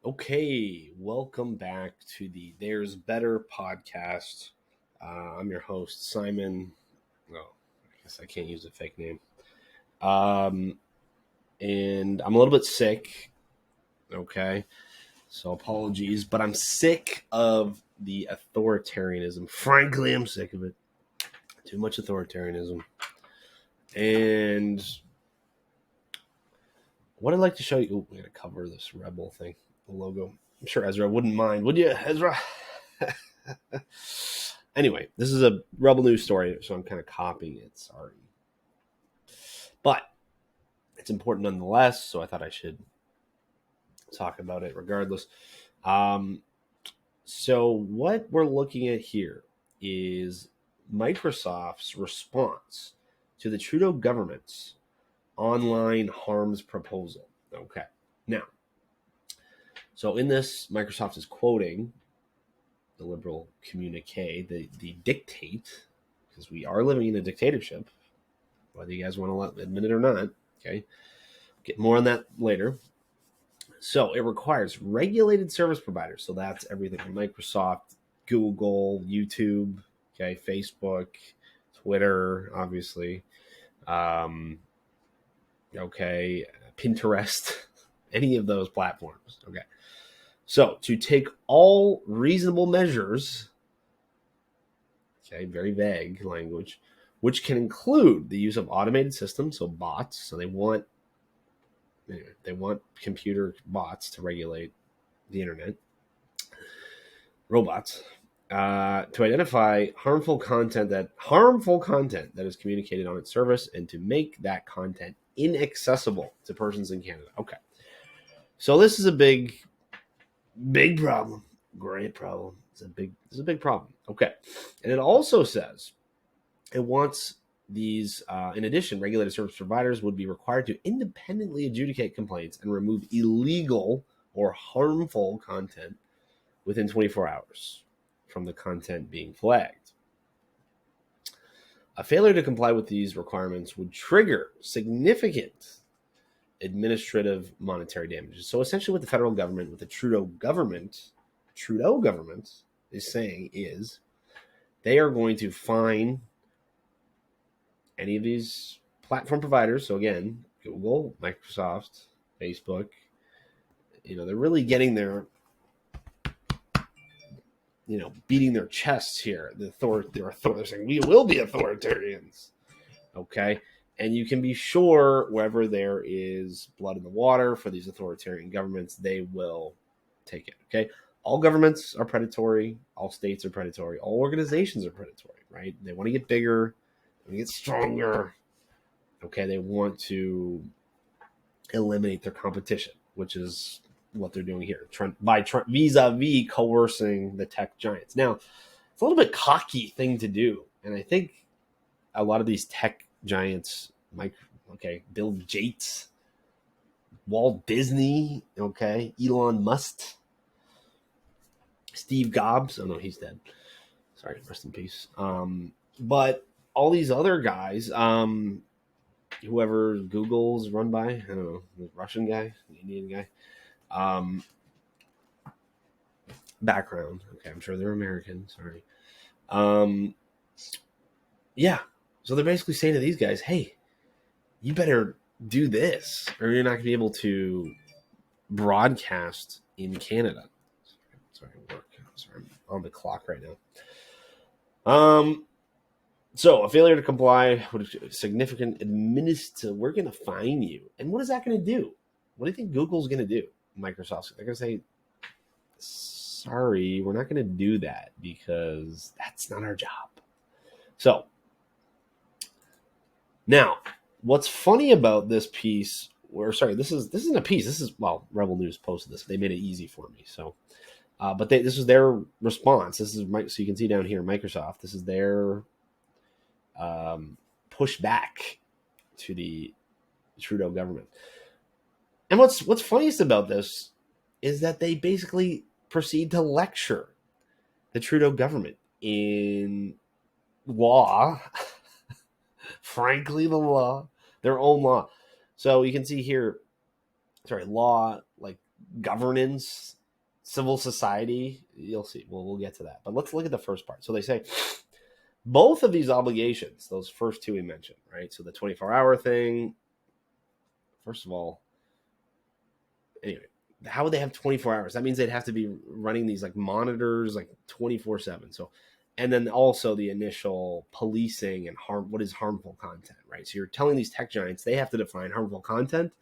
Okay, welcome back to the There's Better podcast. I'm your host, Simon. Well, I guess I can't use a fake name. Um, and I'm a little bit sick. Okay, so apologies, but I'm sick of the authoritarianism. Frankly, I'm sick of it. Too much authoritarianism. And what I'd like to show you. Oh, we gotta cover this rebel thing, the logo. I'm sure Ezra wouldn't mind, would you, Ezra? Anyway, this is a Rebel News story, so I'm kind of copying it. Sorry. But it's important nonetheless, so I thought I should talk about it regardless. Um, so, what we're looking at here is Microsoft's response to the Trudeau government's online harms proposal. Okay. Now, so in this, Microsoft is quoting the liberal communique, the dictate, because we are living in a dictatorship, whether you guys want to admit it or not. Okay. Get more on that later. So it requires regulated service providers. So that's everything from Microsoft, Google, YouTube, okay, Facebook, Twitter, obviously. Okay, Pinterest, any of those platforms. Okay. So to take all reasonable measures, okay, very vague language, which can include the use of automated systems, so bots. So they want computer bots to regulate the internet, robots, to identify harmful content that is communicated on its service, and to make that content inaccessible to persons in Canada. Okay, so this is a big problem, great problem. It's a big problem. Okay, and it also says it wants these, in addition, regulated service providers would be required to independently adjudicate complaints and remove illegal or harmful content within 24 hours from the content being flagged. A failure to comply with these requirements would trigger significant administrative monetary damages. So essentially what the federal government, with the Trudeau government is saying is they are going to fine any of these platform providers. So again, Google, Microsoft, Facebook, they're really getting their, beating their chests here. They're saying we will be authoritarians. Okay. And you can be sure wherever there is blood in the water for these authoritarian governments, they will take it. Okay. All governments are predatory. All states are predatory. All organizations are predatory, right? They want to get bigger. They want to get stronger. Okay. They want to eliminate their competition, which is what they're doing here vis-a-vis coercing the tech giants. Now, it's a little bit cocky thing to do. And I think a lot of these tech giants, Bill Gates, Walt Disney, okay, Elon Musk, Steve Jobs. Oh no, he's dead. Sorry, rest in peace. But all these other guys, whoever Google's run by, I don't know, the Russian guy, the Indian guy. Background. Okay, I'm sure they're American. Sorry. Yeah. So they're basically saying to these guys, hey, you better do this or you're not going to be able to broadcast in Canada. Sorry, I'm on the clock right now. So a failure to comply would significant we're going to fine you. And what is that going to do? What do you think Google's going to do? Microsoft, they're going to say, sorry, we're not going to do that because that's not our job. So now, what's funny about this piece, this isn't a piece. This is, Rebel News posted this. They made it easy for me. So, but this is their response. So you can see down here, Microsoft. This is their pushback to the Trudeau government. And what's funniest about this is that they basically proceed to lecture the Trudeau government in law. Frankly, the law, their own law. So you can see here, law, like governance, civil society. You'll see. We'll get to that. But let's look at the first part. So they say both of these obligations, those first two we mentioned, right? So the 24-hour thing, first of all, anyway, how would they have 24 hours? That means they'd have to be running these like monitors like 24/7. So, and then also the initial policing and what is harmful content, right? So you're telling these tech giants they have to define harmful content,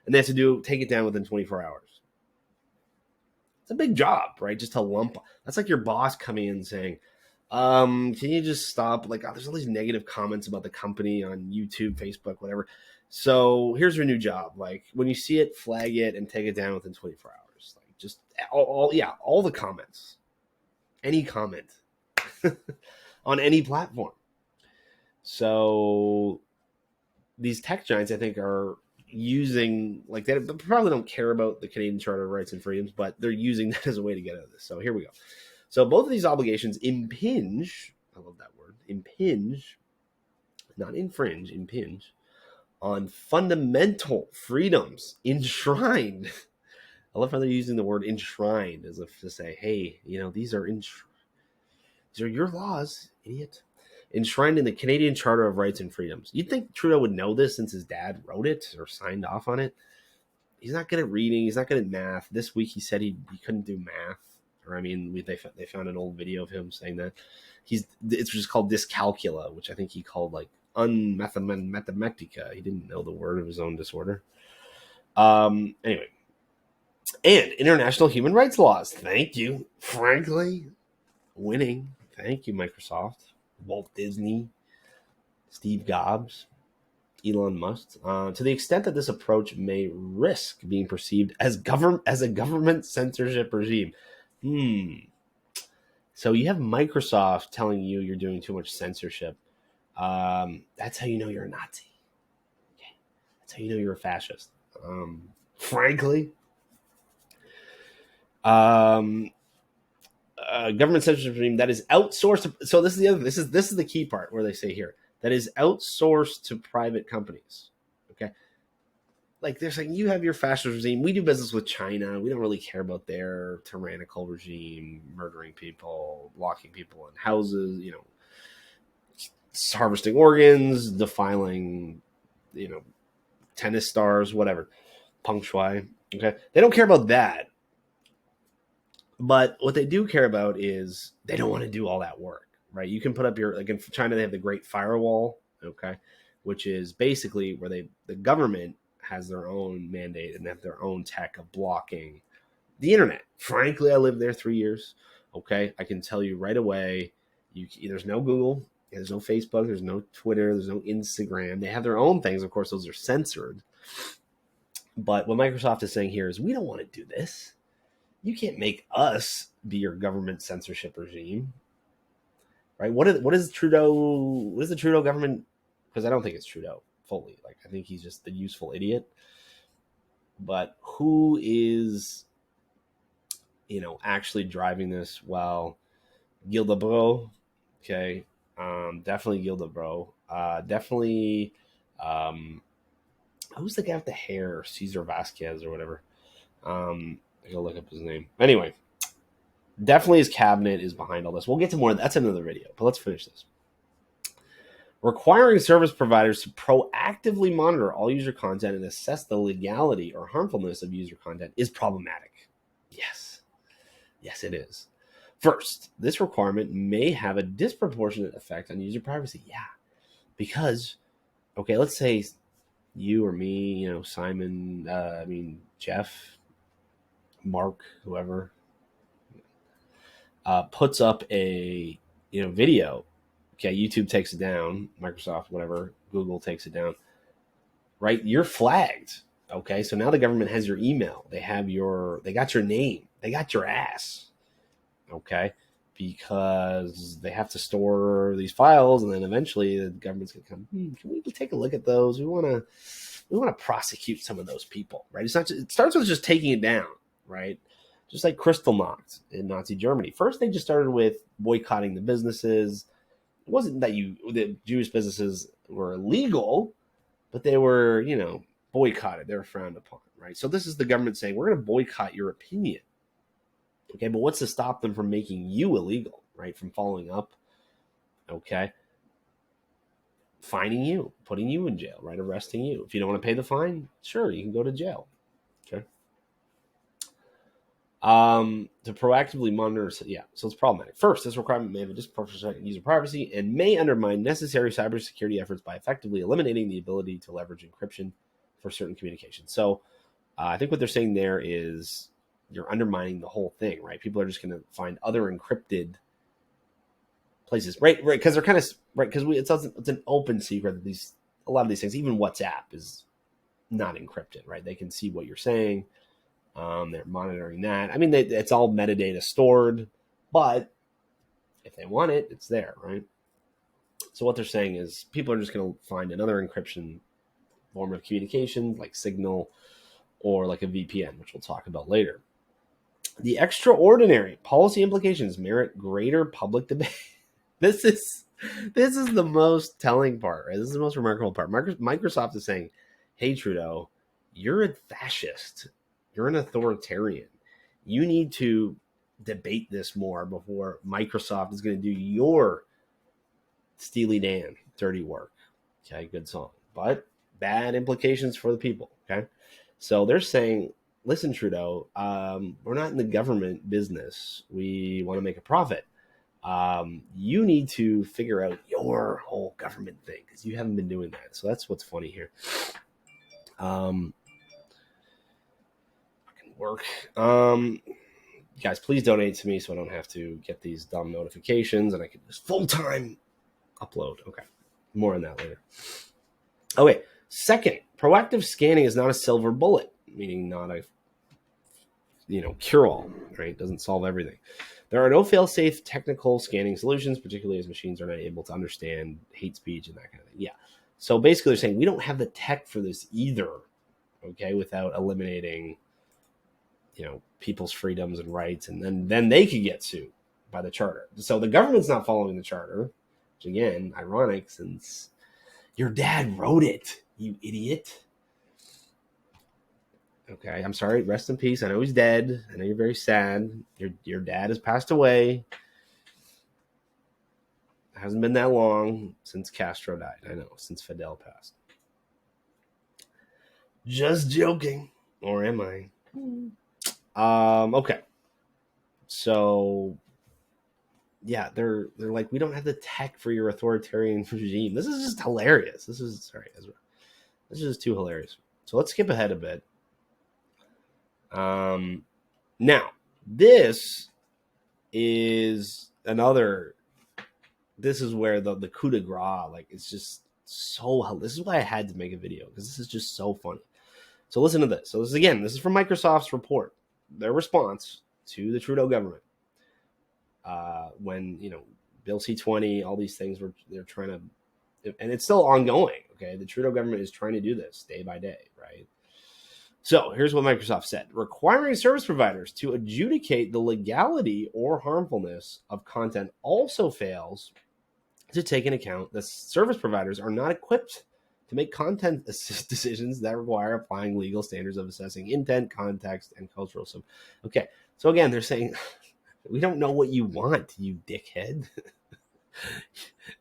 and they have to take it down within 24 hours. It's a big job, right? Just to lump. That's like your boss coming in saying, can you just stop? Like, there's all these negative comments about the company on YouTube, Facebook, whatever. So here's your new job. Like, when you see it, flag it and take it down within 24 hours. Like, just all the comments, any comment on any platform. So these tech giants, I think, are using, like, they probably don't care about the Canadian Charter of Rights and Freedoms, but they're using that as a way to get out of this. So here we go. So both of these obligations impinge, I love that word, impinge, not infringe, impinge, on fundamental freedoms enshrined. I love how they're using the word enshrined as if to say, hey, these are your laws, idiot. Enshrined in the Canadian Charter of Rights and Freedoms. You'd think Trudeau would know this since his dad wrote it or signed off on it. He's not good at reading. He's not good at math. This week he said he couldn't do math. Or, I mean, they found an old video of him saying that it's just called dyscalculia, which I think he called like unmathematica. He didn't know the word of his own disorder. Anyway, and international human rights laws. Thank you, frankly, winning. Thank you, Microsoft, Walt Disney, Steve Jobs, Elon Musk. To the extent that this approach may risk being perceived as a government censorship regime. So you have Microsoft telling you you're doing too much censorship. That's how you know you're a Nazi. Okay. That's how you know you're a fascist. Frankly, government censorship regime that is outsourced. So this is the other. This is the key part where they say here that is outsourced to private companies. Okay. Like they're saying, you have your fascist regime. We do business with China. We don't really care about their tyrannical regime, murdering people, locking people in houses, harvesting organs, defiling, tennis stars, whatever, peng shui. Okay, they don't care about that. But what they do care about is they don't want to do all that work, right? You can put up like in China, they have the Great Firewall, okay, which is basically where the government has their own mandate and have their own tech of blocking the internet. Frankly, I lived there 3 years. Okay, I can tell you right away, there's no Google, there's no Facebook, there's no Twitter, there's no Instagram. They have their own things. Of course, those are censored. But what Microsoft is saying here is we don't want to do this. You can't make us be your government censorship regime, right? What is the Trudeau government? Because I don't think it's Trudeau fully. Like, I think he's just the useful idiot. But who is, actually driving this? Well, Gilda Bro, okay, definitely Gilda Bro, definitely. Who's the guy with the hair? Cesar Vasquez or whatever. I gotta look up his name. Anyway, definitely his cabinet is behind all this. We'll get to more. That's another video, but let's finish this. Requiring service providers to proactively monitor all user content and assess the legality or harmfulness of user content is problematic. Yes. Yes, it is. First, this requirement may have a disproportionate effect on user privacy. Yeah. Because, okay, let's say you or me, Simon, Jeff, Mark, whoever, puts up a, video. Okay, YouTube takes it down, Microsoft, whatever, Google takes it down, right? You're flagged. Okay, so now the government has your email. They got your name. They got your ass. Okay, because they have to store these files, and then eventually the government's gonna come. Can we take a look at those? We want to prosecute some of those people, right? It starts with just taking it down, right? Just like Kristallnacht in Nazi Germany. First, they just started with boycotting the businesses. It wasn't that the Jewish businesses were illegal, but they were, boycotted. They were frowned upon, right? So this is the government saying, we're going to boycott your opinion. Okay, but what's to stop them from making you illegal, right? From following up, okay? Fining you, putting you in jail, right? Arresting you. If you don't want to pay the fine, sure, you can go to jail. Okay. To proactively monitor, so it's problematic. First, this requirement may have a disproportionate user privacy and may undermine necessary cybersecurity efforts by effectively eliminating the ability to leverage encryption for certain communications. So I think what they're saying there is you're undermining the whole thing, right? People are just going to find other encrypted places, right? Because they're kind of right because it's an open secret that a lot of these things, even WhatsApp, is not encrypted, right? They can see what you're saying. They're monitoring that. I mean, it's all metadata stored, but if they want it, it's there, right? So what they're saying is people are just going to find another encryption form of communication, like Signal or like a VPN, which we'll talk about later. The extraordinary policy implications merit greater public debate. This is the most telling part, right? This is the most remarkable part. Microsoft is saying, hey, Trudeau, you're a fascist. You're an authoritarian. You need to debate this more before Microsoft is going to do your Steely Dan dirty work. Okay, good song. But bad implications for the people, okay? So they're saying, listen, Trudeau, we're not in the government business. We want to make a profit. You need to figure out your whole government thing because you haven't been doing that. So that's what's funny here. Work. Guys, please donate to me so I don't have to get these dumb notifications and I can just full-time upload. Okay, more on that later. Okay, second, proactive scanning is not a silver bullet, meaning not a cure-all, right? It doesn't solve everything. There are no fail-safe technical scanning solutions, particularly as machines are not able to understand hate speech and that kind of thing. Yeah. So basically they're saying we don't have the tech for this either, okay, without eliminating people's freedoms and rights, and then they could get sued by the charter. So the government's not following the charter, which again, ironic since your dad wrote it, you idiot. Okay, I'm sorry. Rest in peace. I know he's dead. I know you're very sad. Your dad has passed away. It hasn't been that long since Castro died. I know, since Fidel passed. Just joking. Or am I? Okay. So yeah, they're like, we don't have the tech for your authoritarian regime. This is just hilarious. This is just too hilarious. So let's skip ahead a bit. Now this is where the coup de grace, like, it's just so, this is why I had to make a video, because this is just so funny. So listen to this. So this is from Microsoft's report, their response to the Trudeau government. When, Bill C-20, all these things they're trying to, and it's still ongoing. Okay. The Trudeau government is trying to do this day by day. Right. So here's what Microsoft said: requiring service providers to adjudicate the legality or harmfulness of content also fails to take into account that service providers are not equipped to make content decisions that require applying legal standards of assessing intent, context, and cultural. Okay. So again, they're saying, we don't know what you want, you dickhead.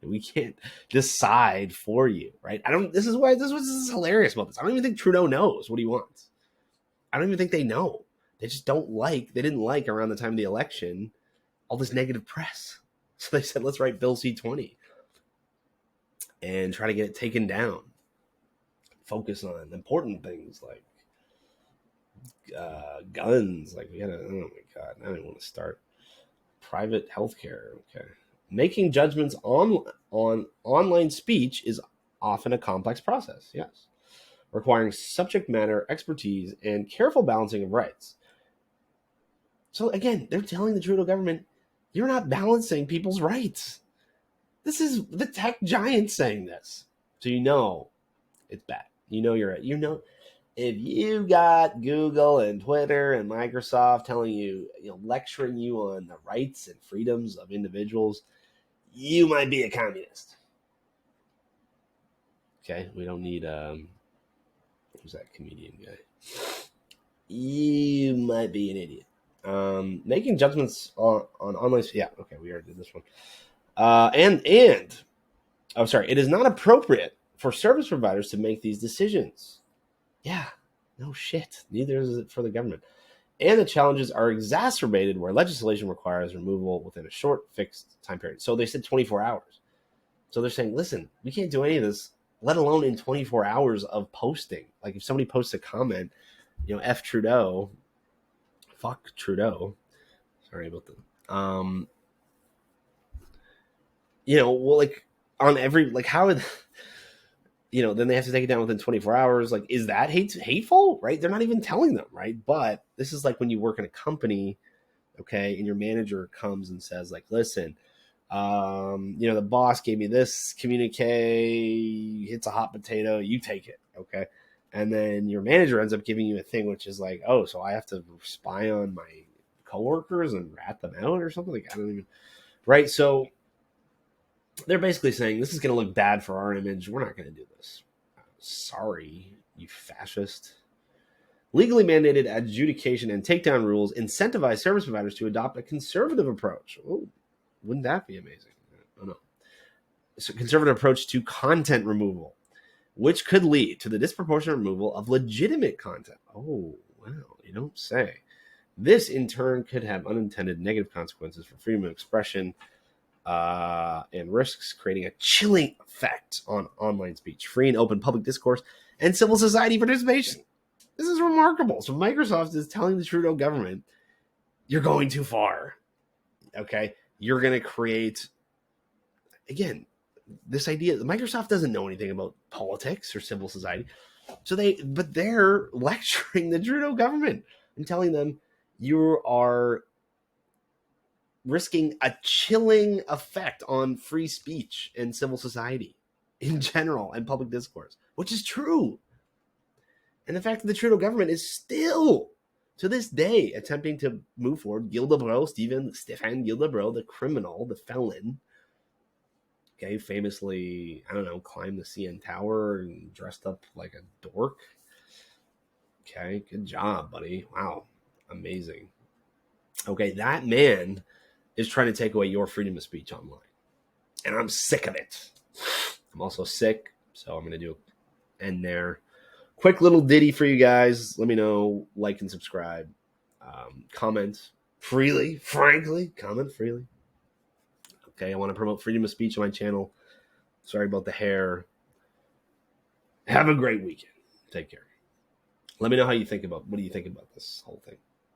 We can't decide for you, right? This is hilarious about this. I don't even think Trudeau knows what he wants. I don't even think they know. They just they didn't like around the time of the election, all this negative press. So they said, let's write Bill C-20 and try to get it taken down. Focus on important things like guns. Like, oh my God, I don't want to start. Private healthcare. Okay. Making judgments on online speech is often a complex process. Yes. Requiring subject matter expertise and careful balancing of rights. So again, they're telling the Trudeau government, you're not balancing people's rights. This is the tech giants saying this. So it's bad. You're right. If you got Google and Twitter and Microsoft telling you, lecturing you on the rights and freedoms of individuals, you might be a communist. Okay, we don't need who's that comedian guy? you might be an idiot. Making judgments on online. Yeah, okay, we already did this one. Oh, sorry. It is not appropriate for service providers to make these decisions. Yeah, no shit. Neither is it for the government. And the challenges are exacerbated where legislation requires removal within a short, fixed time period. So they said 24 hours. So they're saying, listen, we can't do any of this, let alone in 24 hours of posting. Like if somebody posts a comment, F Trudeau, fuck Trudeau. Sorry about that. Well, like on every, like how would, then they have to take it down within 24 hours. Like, is that hateful, right? They're not even telling them, right? But this is like when you work in a company, okay, and your manager comes and says, like, listen, the boss gave me this communique, it's a hot potato, you take it, okay? And then your manager ends up giving you a thing which is like, oh, so I have to spy on my coworkers and rat them out or something? Like, I don't even, right? So they're basically saying this is going to look bad for our image. We're not going to do this. Sorry, you fascist. Legally mandated adjudication and takedown rules incentivize service providers to adopt a conservative approach. Oh, wouldn't that be amazing? Oh, no. It's a conservative approach to content removal, which could lead to the disproportionate removal of legitimate content. Oh, well, you don't say. This, in turn, could have unintended negative consequences for freedom of expression and risks creating a chilling effect on online speech, free and open public discourse, and civil society participation. This is remarkable. So Microsoft is telling the Trudeau government, you're going too far. Okay? You're going to create, again, this idea. Microsoft doesn't know anything about politics or civil society. But they're lecturing the Trudeau government and telling them you are risking a chilling effect on free speech and civil society in general and public discourse, which is true. And the fact that the Trudeau government is still, to this day, attempting to move forward. Gilda Stefan Gilda, the criminal, the felon, okay, famously, I don't know, climbed the CN Tower and dressed up like a dork. Okay, good job, buddy. Wow, amazing. Okay, that man is trying to take away your freedom of speech online. And I'm sick of it. I'm also sick, so I'm going to do an end there. Quick little ditty for you guys. Let me know, like and subscribe. Comment freely, frankly. Comment freely. Okay, I want to promote freedom of speech on my channel. Sorry about the hair. Have a great weekend. Take care. Let me know what do you think about this whole thing.